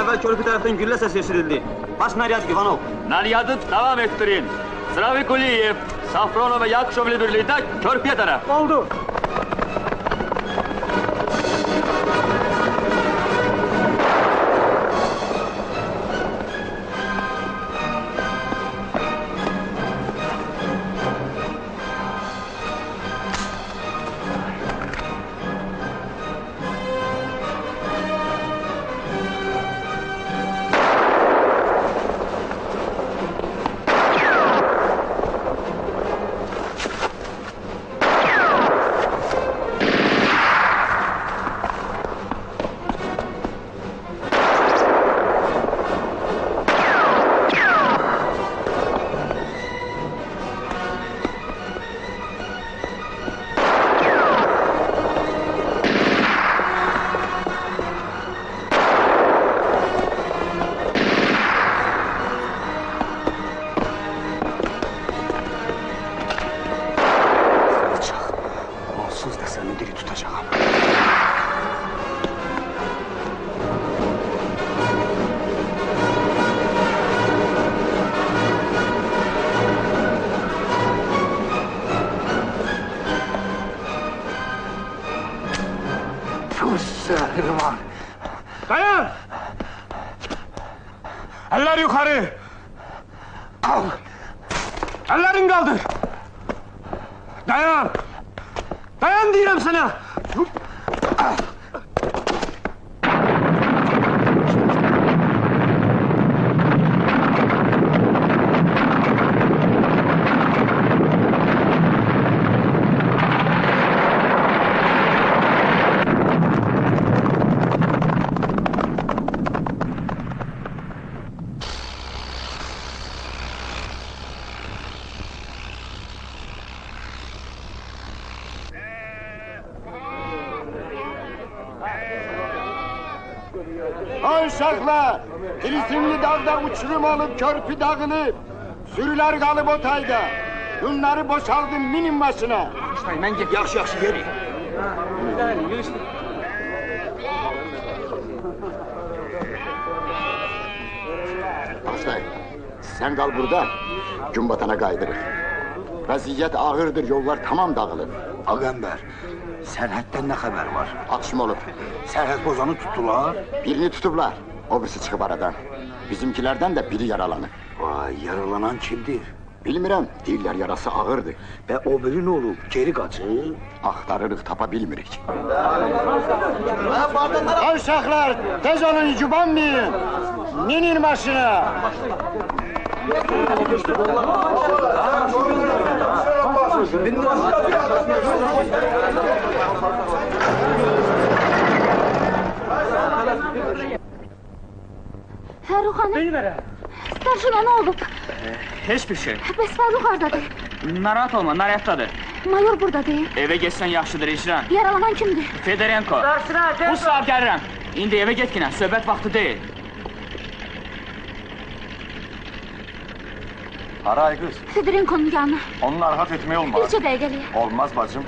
evvel körpü tarafından gülle sesi eşidildi. Baş naryat Ivanov. Naryadı devam ettirin. Sıravi Kuliyev, Safronov ve Yakşov ile birlikte körpüye taraf. Oldu. Dayan! Eller yukarı! Al! Ellerin kaldır! Dayan! Dayan diyorum sana! Ay uşaklar! Filistinli dağda uçurum olup körpü dağını, sürüler kalıp otayda. Bunları boşaldım minin başına. Ben git yaxşı yeri. Aslan, sen kal burada, gün batana kaydırır. Vaziyet ağırdır, yollar tamam dağılır. Ağamber, Serhat'ten ne haber var? Atışma olur. Serhat Bozan'ı tuttular. Birini tutublar, o birisi çıkıp aradan. Bizimkilerden de biri yaralanır. Vay, yaralanan kimdir? Bilmirəm, deyirlər yarası ağırdır. Ve o biri ne olup, geri kaçır? Axtarırıq, tapa bilmirik. Ay uşaklar, tez olun yubanmayın! Minin başına! Ferruh hanım. Starşına ne olup? Hiçbir şey. Bəs Ferruh hardadır? Narahat olma, naryatdadır. Mayor burada değil. Eve geçsen yaxşıdır icran. Yaralanan kimdir? Fedorenko. Bu saat gəlirəm. İndi eve getkinə, söhbət vaxtı deyil. Haray kız, Fedorenko'nun yanına. onu rahat etmeye olmaz. Birçe dəqiqəliyə. Olmaz bacım.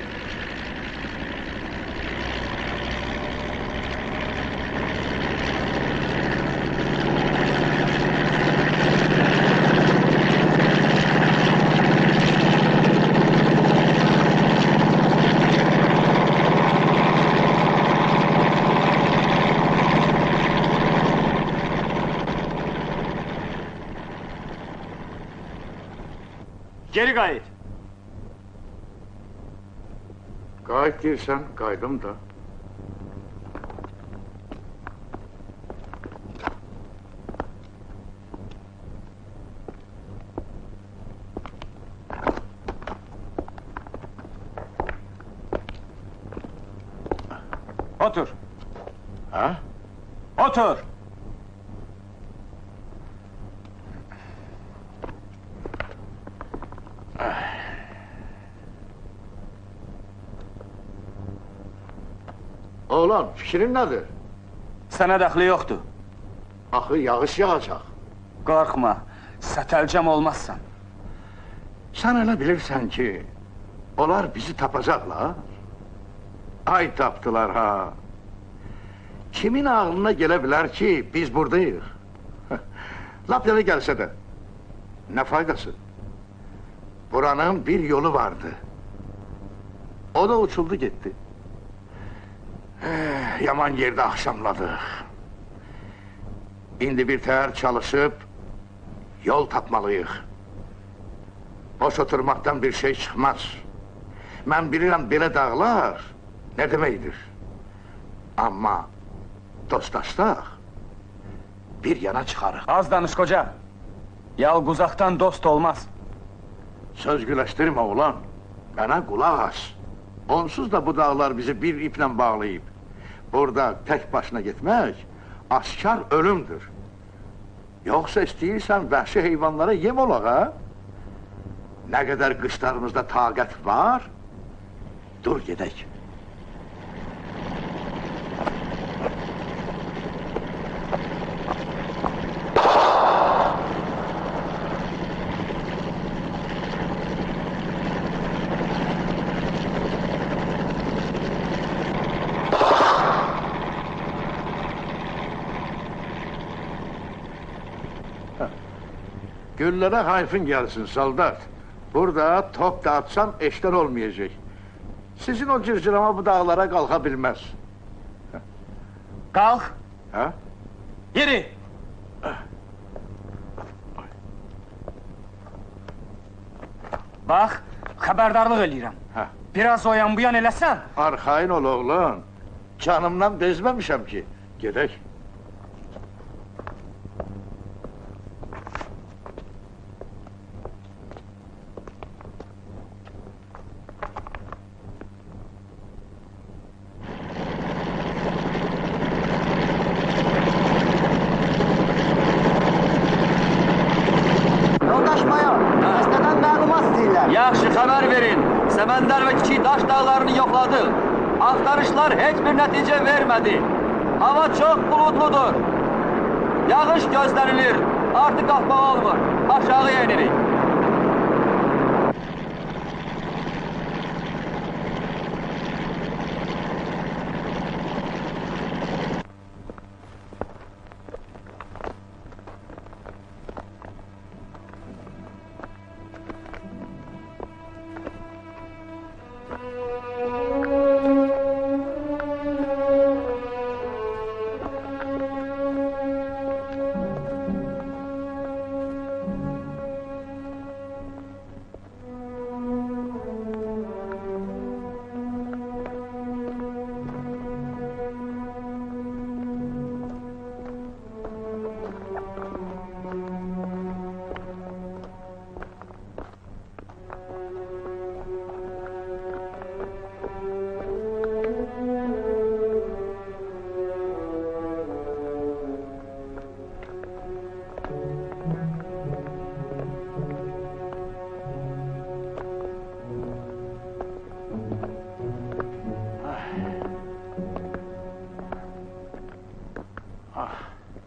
Geri qayıt. Gayet girsen, kaydım da. Otur! Ha? Otur! Oğlan, fikrin nedir? Sənə dəxli yoxdur. Axı yağış yağacaq. Qorxma, sətəlcəm olmazsan. Sen öyle bilirsen ki, onlar bizi tapacaklar. Ay taptılar ha. kimin ağlına gələ bilər ki, biz buradayıq? Lap yana gəlsə də, nə faydası? Buranın bir yolu vardı. O da uçuldu getdi. Yaman yerde akşamladık. İndi bir təhər çalışıb yol tapmalıyıq. Boş oturmaktan bir şey çıkmaz. Mən bilirəm belə dağlar nə deməkdir. Amma dostlaşdaq bir yana çıxarıq. Az danış koca. Yalguzaktan dost olmaz. Söz güləşdirmə oğlan. Mənə qulaq as. Onsuz da bu dağlar bizi bir iple bağlayıb. Burada tek başına gitmek askar ölümdür. Yoksa istəyirsən vəhşi heyvanlara yem olaq ha? Ne kadar qışlarımızda taqət var, dur gedək. Güllere hayfın gelsin soldat. Burada top da atsam eşler olmayacak. Sizin o cırcırama bu dağlara kalka bilmez. Kalk. Ha? Yeri. Bak, haberdarlık eləyirəm. Ha. Biraz o yan bu yan eləsən. Arxayın ol oğlan. Canımdan bezmemişəm ki. Gedək. Yaxşı xəbər verin. Səməndər və Kiçik Daş dağlarını yoxladı. Axtarışlar heç bir nəticə vermədi. Hava çox buludludur. Yağış gözlənilir. Artıq qalxmaq olmur. Aşağı enirik.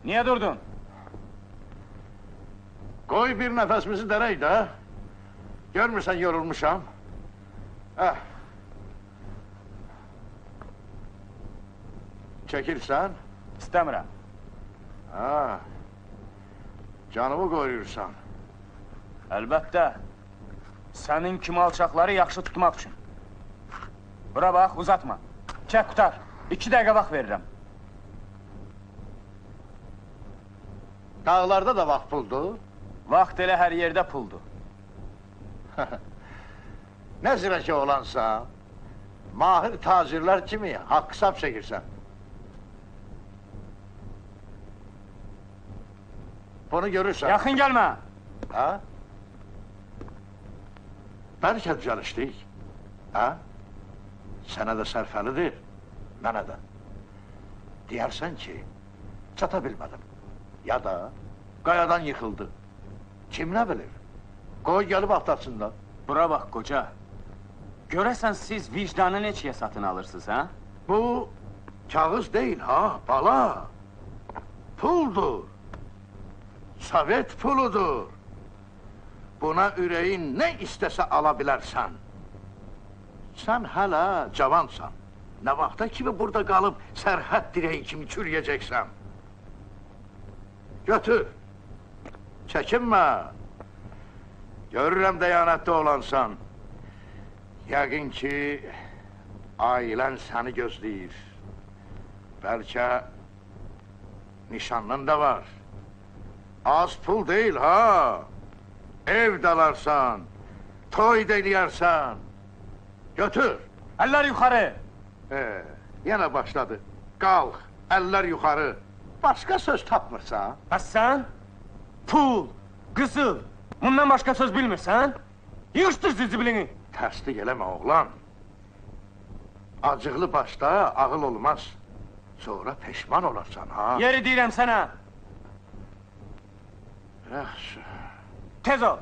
Niye durdun? Koy bir nefesimizi derey de. Görmürsen yorulmuşam. Eh. Çekirsen. İstəmirəm. Ha. Canımı koruyursan. Əlbəttə. Sənin kimi alçaqları yaxşı tutmaq üçün. Bura bax, uzatma. Çək qutar. 2 dəqiqə vaxt verirəm. Dağlarda da vaxt puldu. Vaxt elə hər yerdə puldur. Ne zireki olansa, mahir tacirler kimi hak hesap çekirsen. Bunu görürsen. Yaxın gəlmə. Ha? Belki çalıştık. Ha? Sana da sərfəlidir, mənə də. Deyərsən ki, çata bilmədim. Ya da qayadan yıkıldı. Kim ne bilir? Qoy gelip axtarsınlar. Bura bax, qoca. Görəsən siz vicdanı neçəyə satın alırsınız, ha? Bu kağız değil ha, bala. Puldur. Sovet puludur. Buna üreyin ne istese alabilirsen. Sen hala cavansan. Nə vaxta kimi burada qalıb sərhəd direği kimi çürüyəcəksən? Götür. Çəkinmə. Görürəm dəyanətli olansan. Yəqin ki, ailən səni gözləyir. Bəlkə nişanlın da var. Az pul deyil, ha? Ev də alarsan, toy da eləyərsən. Götür. Eller yukarı. Yenə başladı. Qalx, əllər yuxarı. Başqa söz tapmırsan? Bəs sən? Pul, qızıl, bundan başqa söz bilmirsən? Yığışdır zibilini. Təsdiq eləmə, oğlan. Acıqlı başda ağıl olmaz. Sonra peşman olarsan, ha? Yeri deyirəm sənə. Yaxşı. Tez ol.